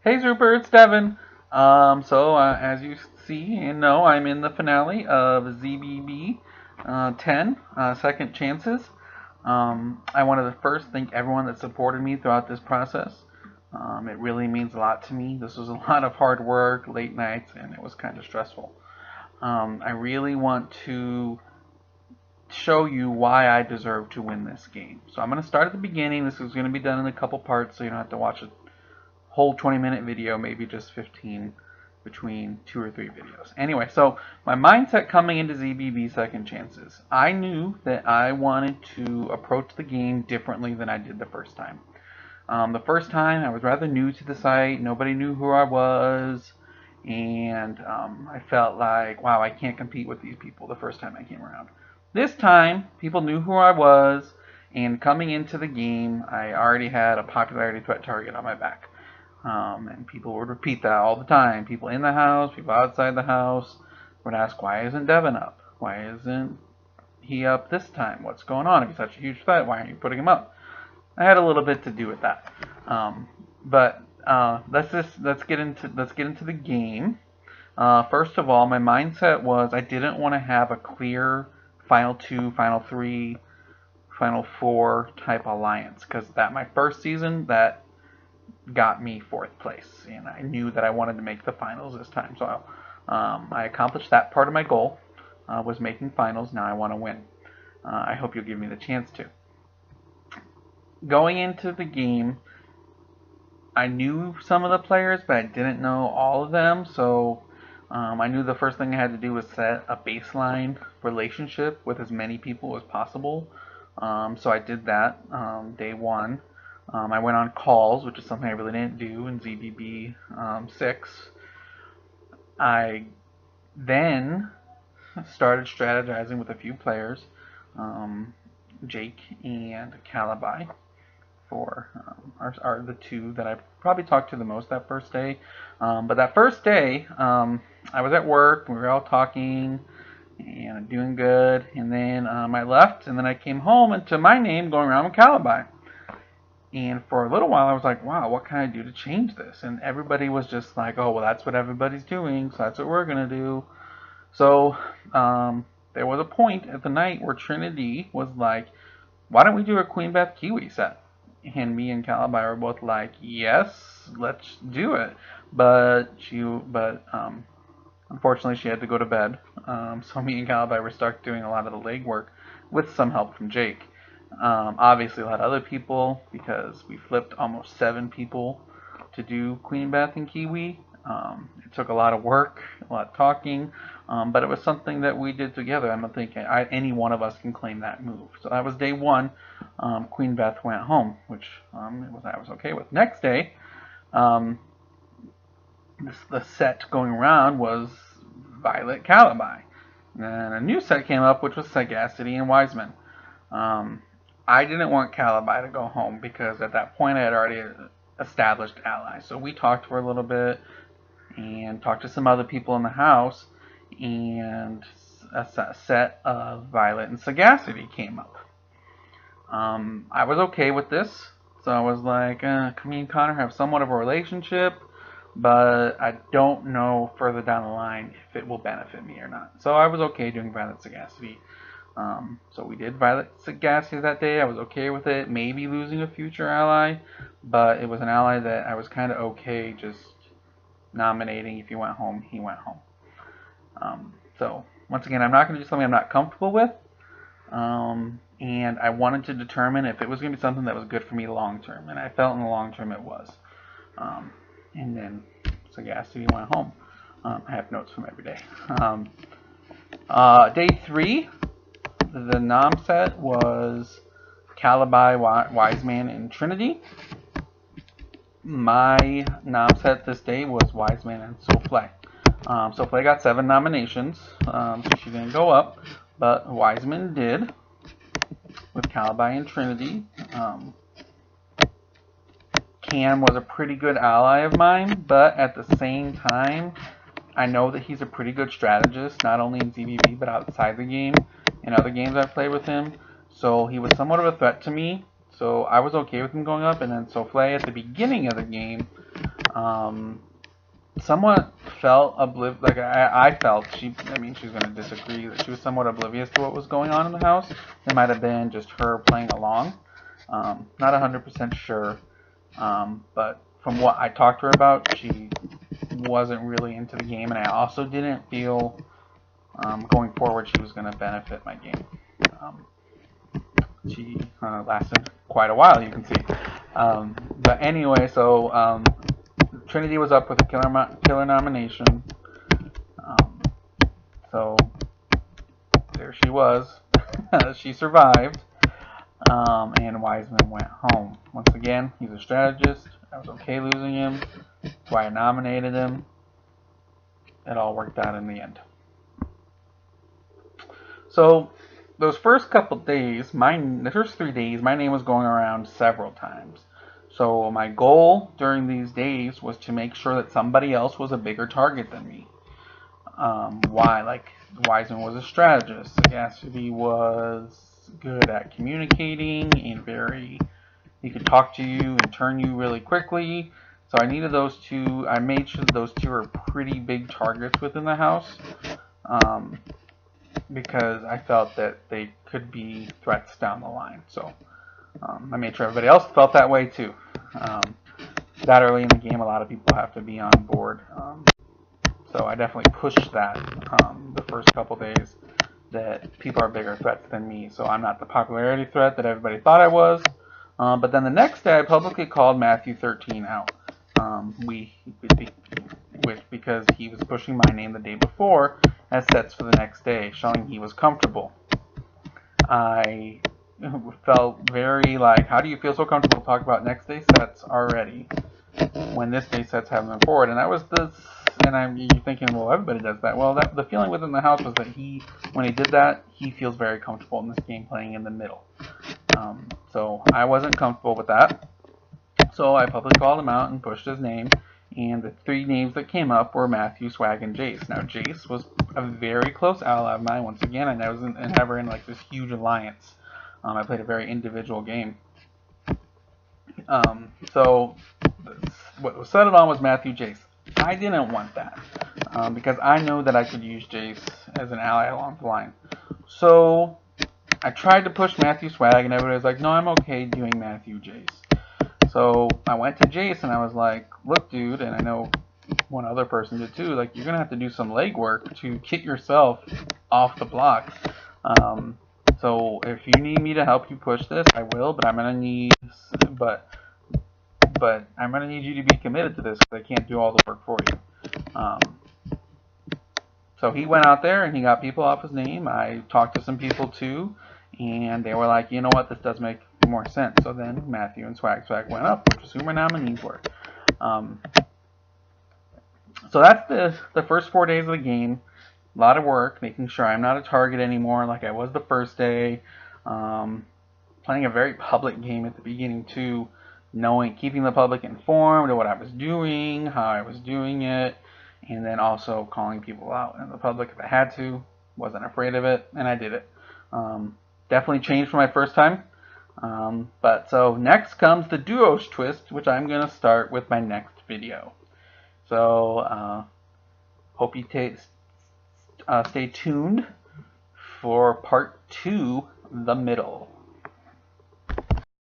Hey Super, it's Devin. As you see and know, I'm in the finale of ZBB 10, Second Chances. I wanted to first thank everyone that supported me throughout this process. It really means a lot to me. This was a lot of hard work, late nights, and it was kind of stressful. I really want to show you why I deserve to win this game. So I'm going to start at the beginning. This is going to be done in a couple parts, so you don't have to watch it whole 20-minute video, maybe just 15 between 2 or 3 videos. Anyway, so my mindset coming into ZBB Second Chances. I knew that I wanted to approach the game differently than I did the first time. The first time I was rather new to the site, nobody knew who I was, and I felt like, wow, I can't compete with these people the first time I came around. This time, people knew who I was, and coming into the game, I already had a popularity threat target on my back. And people would repeat that all the time. People in the house, people outside the house would ask, why isn't Devin up? Why isn't he up this time? What's going on? If he's such a huge threat, why aren't you putting him up? I had a little bit to do with that. Let's get into the game. First of all, my mindset was I didn't want to have a clear Final 2, Final 3, Final 4 type alliance, because my first season, that got me 4th place, and I knew that I wanted to make the finals this time. So I accomplished that part of my goal, was making finals. Now I want to win. I hope you'll give me the chance to. Going into the game, I knew some of the players, but I didn't know all of them. So I knew the first thing I had to do was set a baseline relationship with as many people as possible. So I did that day 1. I went on calls, which is something I really didn't do in ZBB 6. I then started strategizing with a few players, Jake and Calibi, are the two that I probably talked to the most that first day. But that first day, I was at work, we were all talking and doing good, and then I left, and then I came home, and to my name going around with Calibi. And for a little while, I was like, wow, what can I do to change this? And everybody was just like, oh, well, that's what everybody's doing, so that's what we're going to do. So there was a point at the night where Trinity was like, why don't we do a Queen Beth Kiwi set? And me and Calibi were both like, yes, let's do it. But unfortunately, she had to go to bed. So me and Calibi were stuck doing a lot of the legwork with some help from Jake. Obviously a lot of other people, because we flipped almost 7 people to do Queen Beth and Kiwi. It took a lot of work, a lot of talking, but it was something that we did together. I don't think any one of us can claim that move. So that was day 1. Queen Beth went home, which I was okay with. Next day, the set going around was Violet Calibi. And then a new set came up, which was Sagacity and Wiseman. I didn't want Calibi to go home because at that point I had already established allies. So we talked for a little bit and talked to some other people in the house, and a set of Violet and Sagacity came up. I was okay with this, so I was like, me and Connor have somewhat of a relationship, but I don't know further down the line if it will benefit me or not. So I was okay doing Violet Sagacity. So we did Violet Sagacity that day. I was okay with it, maybe losing a future ally, but it was an ally that I was kind of okay just nominating. If he went home, he went home. So once again, I'm not going to do something I'm not comfortable with, and I wanted to determine if it was going to be something that was good for me long term, and I felt in the long term it was. And then Sagacity went home. I have notes from every day. Day 3. The nom set was Calibi, Wiseman, and Trinity. My nom set this day was Wiseman and Souffle. Souffle got 7 nominations, so she didn't go up, but Wiseman did with Calibi and Trinity. Cam was a pretty good ally of mine, but at the same time, I know that he's a pretty good strategist, not only in ZBB, but outside the game. In other games I've played with him, so he was somewhat of a threat to me, so I was okay with him going up. And then Souffle at the beginning of the game somewhat felt oblivious. Like I felt I mean, she's going to disagree that she was somewhat oblivious to what was going on in the house. It might have been just her playing along. Not 100% sure, but from what I talked to her about, she wasn't really into the game, and I also didn't feel going forward she was going to benefit my game. She lasted quite a while, you can see. But anyway, so Trinity was up with a killer nomination. So there she was. She survived. And Wiseman went home. Once again, he's a strategist. I was okay losing him. That's why I nominated him. It all worked out in the end. So those first couple days, the first 3 days, my name was going around several times. So my goal during these days was to make sure that somebody else was a bigger target than me. Why? Like, Wiseman was a strategist. Sagacity was good at communicating and he could talk to you and turn you really quickly. So I needed those two. I made sure those two were pretty big targets within the house. Because I felt that they could be threats down the line. So I made sure everybody else felt that way too. That early in the game, a lot of people have to be on board. So I definitely pushed that the first couple days, that people are bigger threats than me. So I'm not the popularity threat that everybody thought I was. But then the next day, I publicly called Matthew 13 out. Because he was pushing my name the day before as sets for the next day, showing he was comfortable. I felt very like, how do you feel so comfortable to talk about next day sets already when this day sets haven't been forward? And that was you're thinking, well, everybody does that. Well, the feeling within the house was that when he did that, he feels very comfortable in this game playing in the middle. So I wasn't comfortable with that. So I publicly called him out and pushed his name. And the 3 names that came up were Matthew, Swag, and Jace. Now, Jace was a very close ally of mine. Once again, I wasn't ever in like this huge alliance. I played a very individual game. So what was settled on was Matthew, Jace. I didn't want that because I know that I could use Jace as an ally along the line. So I tried to push Matthew, Swag, and everybody was like, no, I'm okay doing Matthew, Jace. So I went to Jace and I was like, look, dude, and I know one other person did too, like, you're going to have to do some legwork to get yourself off the block. So if you need me to help you push this, I will, but I'm going to need you to be committed to this because I can't do all the work for you. So he went out there and he got people off his name. I talked to some people too, and they were like, you know what, this does make more sense. So then Matthew and Swag went up, which is who my nominees were. So that's the first 4 days of the game. A lot of work, making sure I'm not a target anymore like I was the first day. Playing a very public game at the beginning too, keeping the public informed of what I was doing, how I was doing it, and then also calling people out in the public if I had to. Wasn't afraid of it, and I did it. Definitely changed from my first time. But so next comes the duos twist, which I'm going to start with my next video. So hope you stay tuned for part 2, the middle.